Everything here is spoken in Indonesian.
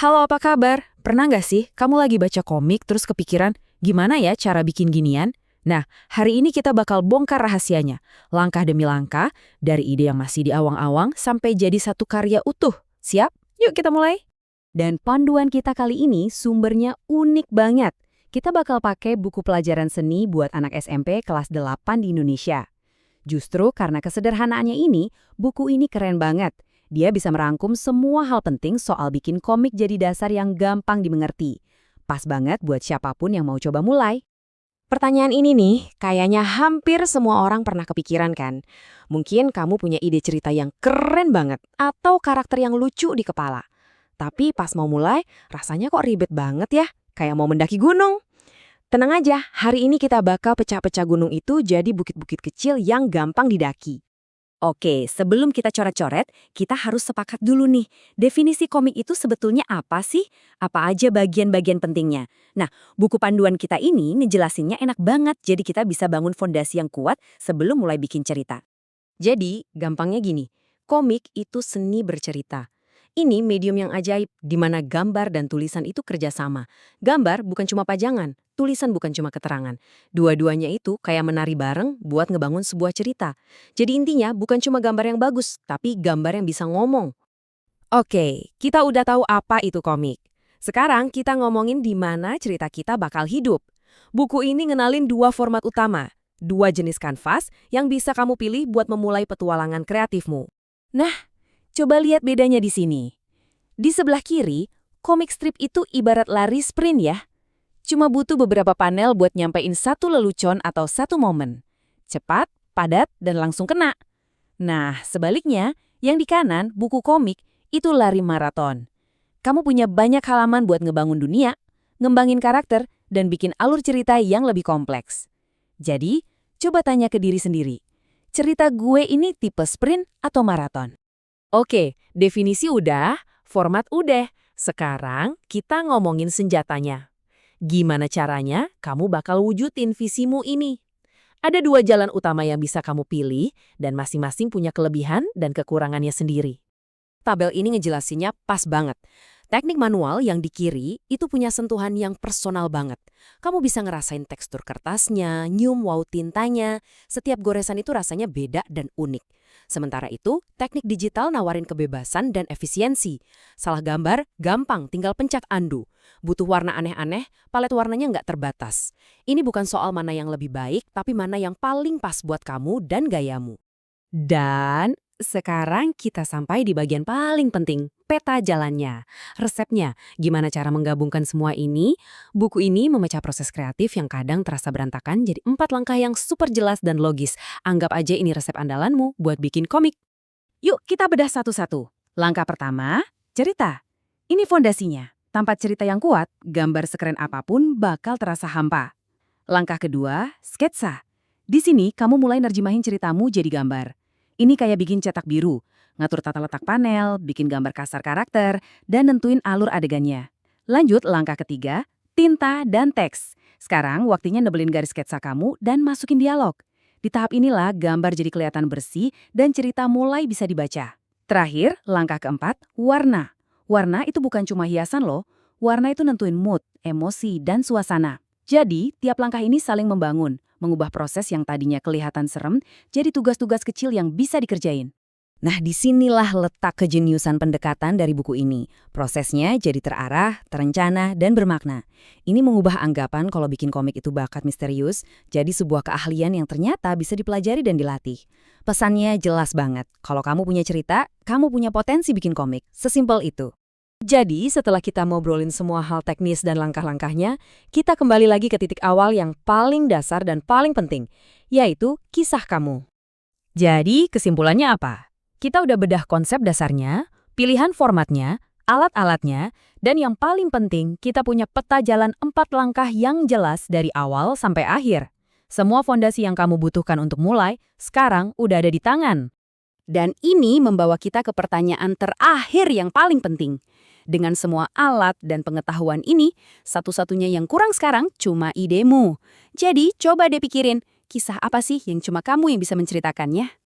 Halo, apa kabar? Pernah nggak sih kamu lagi baca komik terus kepikiran, gimana ya cara bikin ginian? Nah, hari ini kita bakal bongkar rahasianya, langkah demi langkah, dari ide yang masih di awang-awang sampai jadi satu karya utuh. Siap? Yuk kita mulai. Dan panduan kita kali ini sumbernya unik banget. Kita bakal pakai buku pelajaran seni buat anak SMP kelas 8 di Indonesia. Justru karena kesederhanaannya ini, buku ini keren banget. Dia bisa merangkum semua hal penting soal bikin komik jadi dasar yang gampang dimengerti. Pas banget buat siapapun yang mau coba mulai. Pertanyaan ini nih, kayaknya hampir semua orang pernah kepikiran kan? Mungkin kamu punya ide cerita yang keren banget atau karakter yang lucu di kepala. Tapi pas mau mulai, rasanya kok ribet banget ya, kayak mau mendaki gunung. Tenang aja, hari ini kita bakal pecah-pecah gunung itu jadi bukit-bukit kecil yang gampang didaki. Oke, sebelum kita coret-coret, kita harus sepakat dulu nih. Definisi komik itu sebetulnya apa sih? Apa aja bagian-bagian pentingnya? Nah, buku panduan kita ini ngejelasinnya enak banget, jadi kita bisa bangun fondasi yang kuat sebelum mulai bikin cerita. Jadi, gampangnya gini, komik itu seni bercerita. Ini medium yang ajaib, di mana gambar dan tulisan itu kerjasama. Gambar bukan cuma pajangan, tulisan bukan cuma keterangan. Dua-duanya itu kayak menari bareng buat ngebangun sebuah cerita. Jadi intinya bukan cuma gambar yang bagus, tapi gambar yang bisa ngomong. Oke, kita udah tahu apa itu komik. Sekarang kita ngomongin di mana cerita kita bakal hidup. Buku ini ngenalin dua format utama, dua jenis kanvas yang bisa kamu pilih buat memulai petualangan kreatifmu. Nah, coba lihat bedanya di sini. Di sebelah kiri, komik strip itu ibarat lari sprint ya. Cuma butuh beberapa panel buat nyampein satu lelucon atau satu momen. Cepat, padat, dan langsung kena. Nah, sebaliknya, yang di kanan, buku komik, itu lari maraton. Kamu punya banyak halaman buat ngebangun dunia, ngembangin karakter, dan bikin alur cerita yang lebih kompleks. Jadi, coba tanya ke diri sendiri. Cerita gue ini tipe sprint atau maraton? Oke, definisi udah, format udah. Sekarang kita ngomongin senjatanya. Gimana caranya kamu bakal wujudin visimu ini? Ada dua jalan utama yang bisa kamu pilih dan masing-masing punya kelebihan dan kekurangannya sendiri. Tabel ini ngejelasinnya pas banget. Teknik manual yang di kiri itu punya sentuhan yang personal banget. Kamu bisa ngerasain tekstur kertasnya, nyium wow tintanya. Setiap goresan itu rasanya beda dan unik. Sementara itu, teknik digital nawarin kebebasan dan efisiensi. Salah gambar, gampang, tinggal pencet undo. Butuh warna aneh-aneh, palet warnanya nggak terbatas. Ini bukan soal mana yang lebih baik, tapi mana yang paling pas buat kamu dan gayamu. Dan sekarang kita sampai di bagian paling penting, peta jalannya. Resepnya, gimana cara menggabungkan semua ini? Buku ini memecah proses kreatif yang kadang terasa berantakan jadi 4 langkah yang super jelas dan logis. Anggap aja ini resep andalanmu buat bikin komik. Yuk kita bedah satu-satu. Langkah pertama, cerita. Ini fondasinya. Tanpa cerita yang kuat, gambar sekeren apapun bakal terasa hampa. Langkah kedua, sketsa. Di sini kamu mulai nerjemahin ceritamu jadi gambar. Ini kayak bikin cetak biru, ngatur tata letak panel, bikin gambar kasar karakter, dan nentuin alur adegannya. Lanjut langkah ketiga, tinta dan teks. Sekarang waktunya nebelin garis sketsa kamu dan masukin dialog. Di tahap inilah gambar jadi kelihatan bersih dan cerita mulai bisa dibaca. Terakhir, langkah keempat, warna. Warna itu bukan cuma hiasan loh, warna itu nentuin mood, emosi, dan suasana. Jadi, tiap langkah ini saling membangun, mengubah proses yang tadinya kelihatan serem jadi tugas-tugas kecil yang bisa dikerjain. Nah, disinilah letak kejeniusan pendekatan dari buku ini. Prosesnya jadi terarah, terencana, dan bermakna. Ini mengubah anggapan kalau bikin komik itu bakat misterius, jadi sebuah keahlian yang ternyata bisa dipelajari dan dilatih. Pesannya jelas banget, kalau kamu punya cerita, kamu punya potensi bikin komik. Sesimpel itu. Jadi, setelah kita ngobrolin semua hal teknis dan langkah-langkahnya, kita kembali lagi ke titik awal yang paling dasar dan paling penting, yaitu kisah kamu. Jadi, kesimpulannya apa? Kita udah bedah konsep dasarnya, pilihan formatnya, alat-alatnya, dan yang paling penting, kita punya peta jalan 4 langkah yang jelas dari awal sampai akhir. Semua fondasi yang kamu butuhkan untuk mulai, sekarang udah ada di tangan. Dan ini membawa kita ke pertanyaan terakhir yang paling penting. Dengan semua alat dan pengetahuan ini, satu-satunya yang kurang sekarang cuma idemu. Jadi, coba deh pikirin, kisah apa sih yang cuma kamu yang bisa menceritakannya?